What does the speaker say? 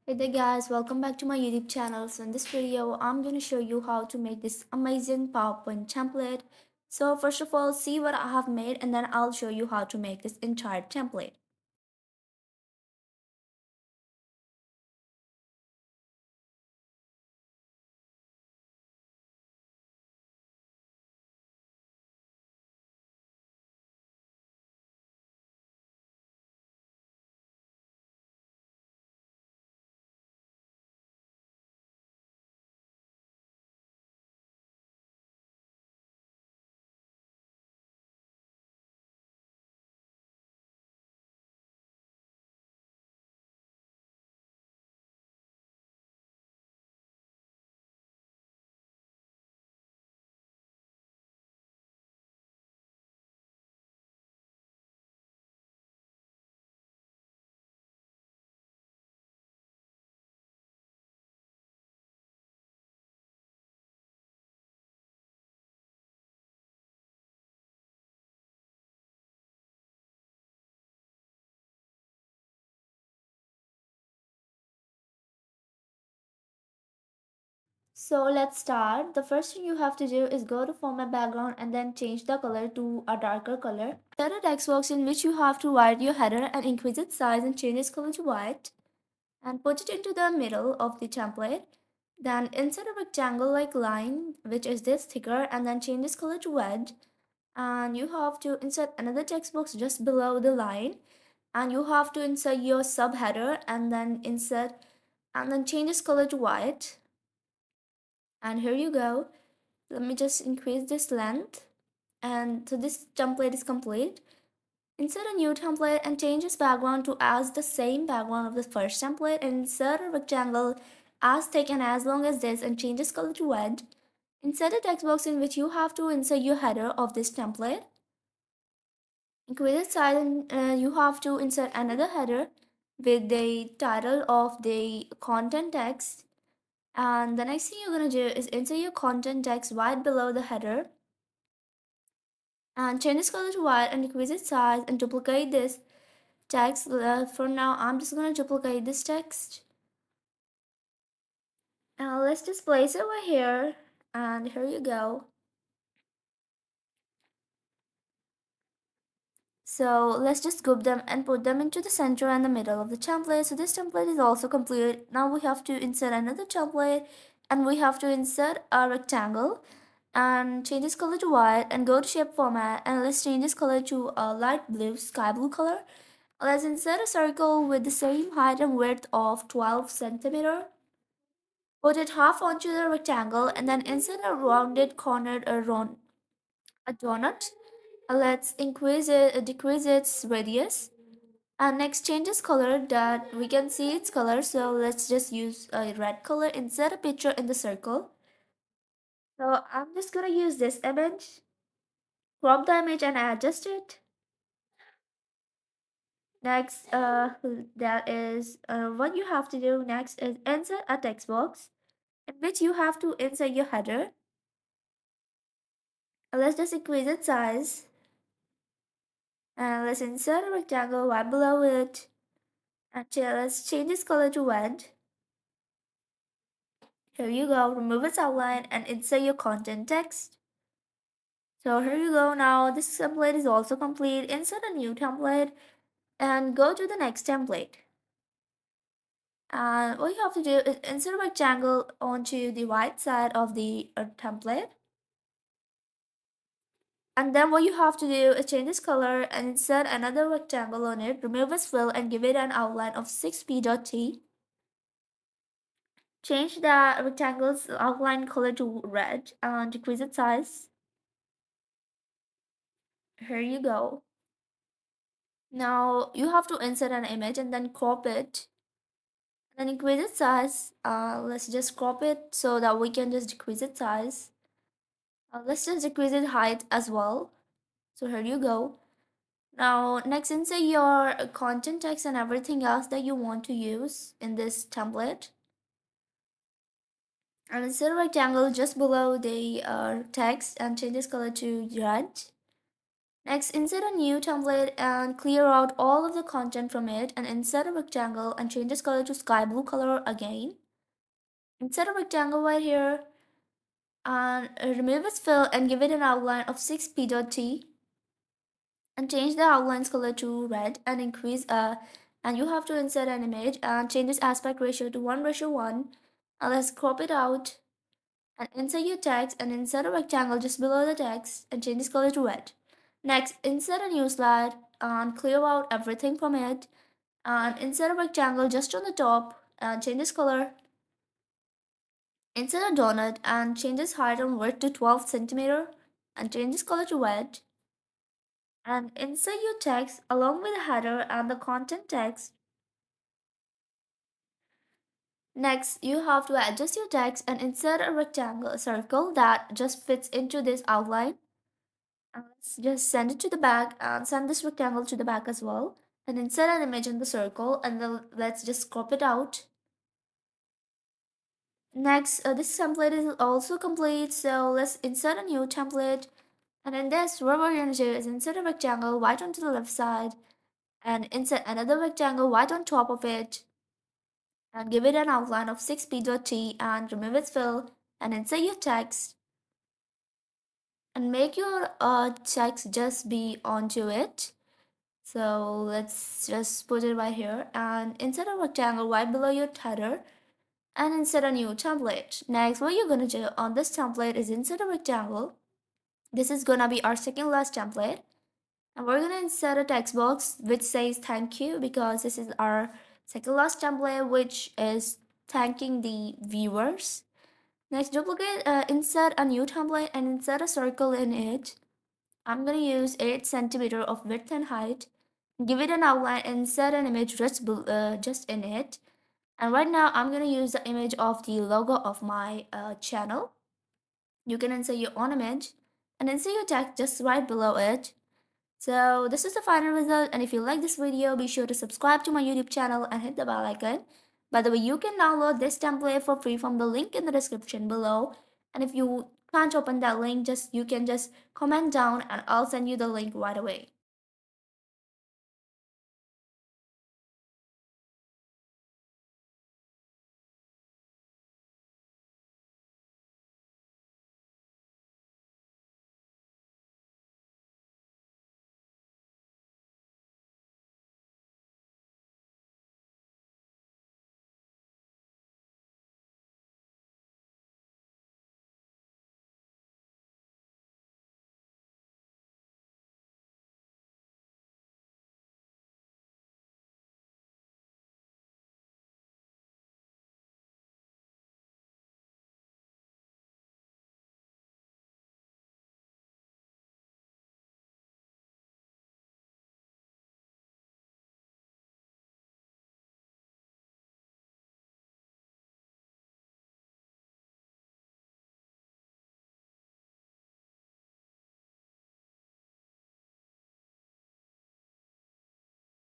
Hey there guys, welcome back to my YouTube channel. So in this video, I'm going to show you how to make this amazing PowerPoint template. So first of all, see what I have made and then I'll show you how to make this entire template. So let's start. The first thing you have to do is go to format background and then change the color to a darker color. Set a text box in which you have to write your header and increase its size and change its color to white. And put it into the middle of the template. Then insert a rectangle like line which is this thicker and then change this color to red. And you have to insert another text box just below the line and you have to insert your subheader and then change this color to white. And here you go. Let me just increase this length. And so this template is complete. Insert a new template and change its background to as the same background of the first template and insert a rectangle as thick and as long as this and change its color to red. Insert a text box in which you have to insert your header of this template. Increase its size and you have to insert another header with the title of the content text. And the next thing you're going to do is insert your content text right below the header and change this color to white and decrease its size and duplicate this text. For now, I'm just going to duplicate this text. Now let's just place it right here and here you go. So let's just group them and put them into the center and the middle of the template. So this template is also complete. Now we have to insert another template and we have to insert a rectangle and change this color to white and go to shape format and let's change this color to a light blue, sky blue color. Let's insert a circle with the same height and width of 12 centimeter. Put it half onto the rectangle and then insert a rounded cornered a donut. Let's decrease its radius. And next change its color that we can see its color. So let's just use a red color. Insert a picture in the circle. So I'm just gonna use this image. Crop the image and adjust it. Next, what you have to do next is insert a text box in which you have to insert your header. Let's just increase its size. And let's insert a rectangle right below it. And let's change its color to red. Here you go, remove its outline and insert your content text. So here you go now, this template is also complete. Insert a new template and go to the next template. And what you have to do is insert a rectangle onto the right side of the template. And then what you have to do is change this color and insert another rectangle on it, remove its fill and give it an outline of 6p.t. Change the rectangle's outline color to red and decrease its size. Here you go. Now you have to insert an image and then crop it. Then increase its size. Let's just crop it so that we can just decrease its size. Let's just decrease its height as well. So here you go. Now next insert your content text and everything else that you want to use in this template. And insert a rectangle just below the text and change this color to red. Next, insert a new template and clear out all of the content from it and insert a rectangle and change its color to sky blue color again. Insert a rectangle right here and remove its fill and give it an outline of 6p.t and change the outline's color to red and increase and you have to insert an image and change its aspect ratio to 1:1 and let's crop it out and insert your text and insert a rectangle just below the text and change its color to red. Next, insert a new slide and clear out everything from it and insert a rectangle just on the top and change its color. Insert a donut and change its height and width to 12 centimeter and change its color to red. And insert your text along with the header and the content text. Next, you have to adjust your text and insert a rectangle, a circle that just fits into this outline. And let's just send it to the back and send this rectangle to the back as well. And insert an image in the circle and then let's just crop it out. Next, this template is also complete, so let's insert a new template. And in this, what we're going to do is insert a rectangle right onto the left side and insert another rectangle right on top of it and give it an outline of 6p.t and remove its fill and insert your text and make your text just be onto it. So let's just put it right here and insert a rectangle right below your header and insert a new template. Next, what you're gonna do on this template is insert a rectangle. This is gonna be our second last template. And we're gonna insert a text box which says thank you because this is our second last template which is thanking the viewers. Next, insert a new template and insert a circle in it. I'm gonna use 8 centimeter of width and height. Give it an outline and insert an image just in it. And right now I'm gonna use the image of the logo of my channel. You can insert your own image and insert your text just right below it. So this is the final result, and if you like this video, be sure to subscribe to my YouTube channel and hit the bell icon. By the way, you can download this template for free from the link in the description below. And if you can't open that link, you can just comment down and I'll send you the link right away.